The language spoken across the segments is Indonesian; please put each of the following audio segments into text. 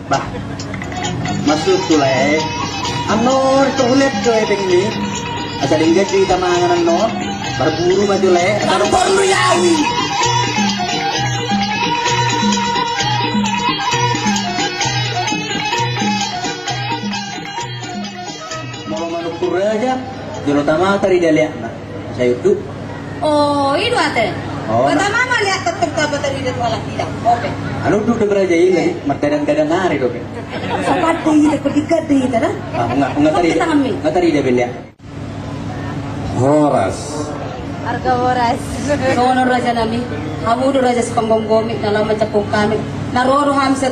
Bah, masuk tu lah. Ano ito ulit ko ni. Asal hingga cerita manganan no. Berburu maju le. Kampor lu yawi. Mau manuktur aja. Jolo tama tari dia lihat. Saya itu. Oh, itu ate. Oh, Kata mama lihat tetap dapat tadi dia malah tidak. Oke. Anu tu beraja ini. Matadang-kadang hari tu. Sapat deh, ketiga deh, tada. Enggak tari. Enggak tari dia lihat. Horas. Harga waras. Sono raja nami. Hamu do raja sa panggomgomik na lang macapong kami. Naroro ham sa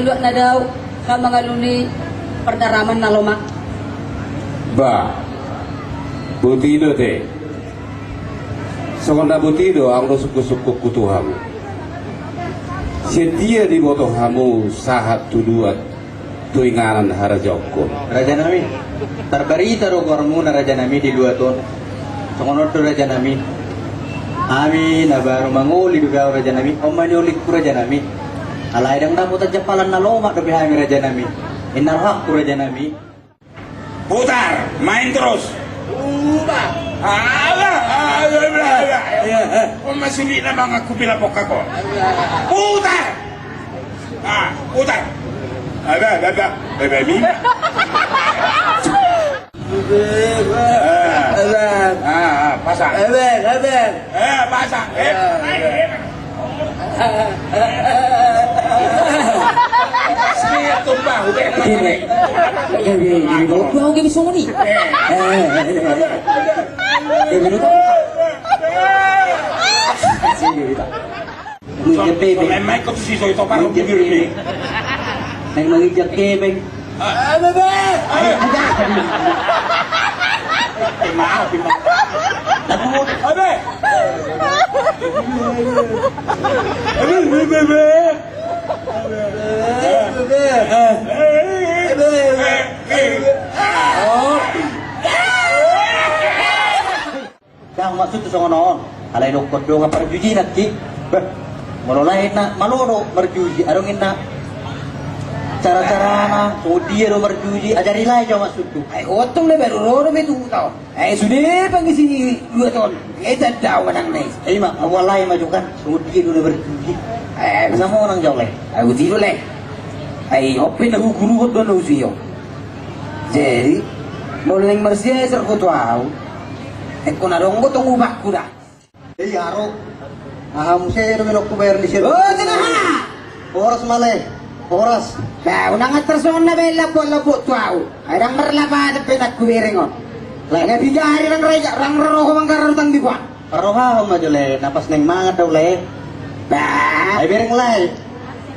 luat na daw ka mga luni perdaraman na lumak. Ba. Butido te. Sekonda butido ang suku-suku kutuhamu. Setia di botoh hamu sahat tuduat tuinganan harajoko. Raja nami. Terbari taruh kormu na raja nami di dua ton. Songonot tu raja nami. Amin abaru manguli duga raja nami. Omani ulik ku raja nami. Alai dang namu tajapalan na lomak do bihami raja nami. Innal haq ku raja nami. Putar, main terus. Kung masili na mga kupilapok ako. Putar! Putar! Baby. Pasang. Pasang. Sige, tumbang. Wow, gini semua ni. May ko si Soy to parang bibirmi. Nang mangijak kebeng. Maaf. Abe. Kang maksud tu songonon. Alai dokot do nga perjuji nakki. Mulai na maloro berjuji arongin na cara-cara na so dia do berjuji ajari lai jo maksud tu. Ay otong le baru roro betu tau. Ay sudah pangisi 2 ton. Eta daw nang nais. Ma awalai majukan so dia do berjuji. Sama orang jauh lai. Ay utiro le. Ay opin na guru do no siyo. Jadi mulai mersia ser ko tau. Ay ko na rongo tong ubak kuda. Yaro. Aham saya do ku bayar di sini. Oh tanaha. Horas male. Horas. Kau nang terson na bela bola bu tau. Ay rang merlaba de petak ku beringon. Lah nga bigari rang reja rang roho mangkaran tang di kuan. Paroha maju le napas neng mangat daw le. Bah. Ay bereng lai.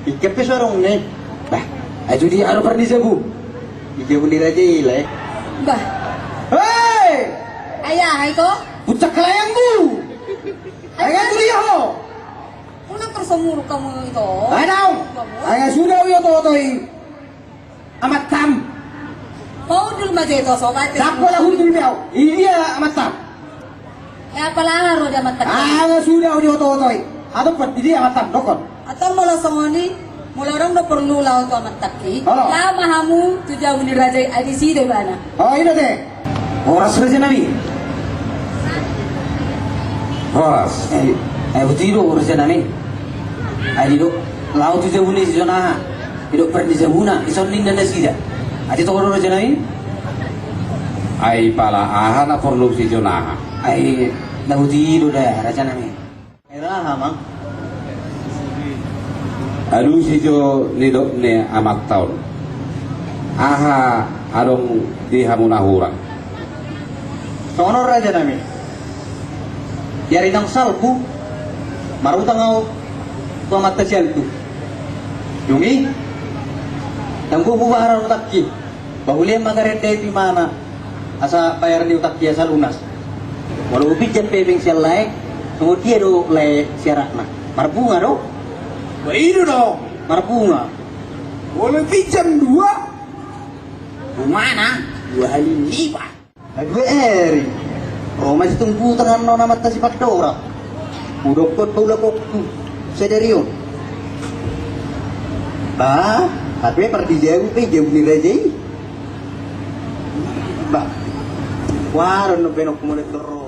Ikepis warung ni. Bah. Ay judi aro perni sebu. Ije beli raja le. Bah, Hei! ayah itu. Pucak layangku. Ayah tu dia ho. Unang tersumur kamu itu. Ayaw. Ayah sudah yo to toy. Amat tam. Mau dulu maju itu sobat. Sakwa lah hundul biao. Iya amat tam. Ya pala ro jamat tak. Ayah sudah yo to toy. Atau pet dia amat tam dokon. Atau mula songoni, mula orang do perlu lau tu amat taki. Oh. Ya mahamu tu jauh ni raja adi si de bana. Oh ini deh. Horas saja nabi. Horas. Butido horas saja nabi. Ay dito lau tu jauh ni si zona. Dito perni zabuna. Ison linda na sida. Ati to horas saja nabi. Ay pala aha na perlu si Jonaha. Ay nabutido dah raja nabi. Eraha mang. Aduh si Jo nidok ne amat taon. Aha adong di hamunahurang. Songonor raja nami. Yari nang salku. Marutang au tuamat tasial tu. Yungi. Nang bubuharan utakki. Bahuli magarete di mana. Asa bayar ni utakki asa lunas. Walau bijan pebeng sial lai. Tunggu dia do lai siarakna. Marbunga do. Itu dong. Marbunga. Boleh pinjam 2. Mana? 2 kali lipat. Gue eri. Oh masih tunggu tangan nona mata si Padora. Udok kot paula kok. Sederio. Bah, Tapi pergi jauh ni raja. Ba, waron no benok mo nito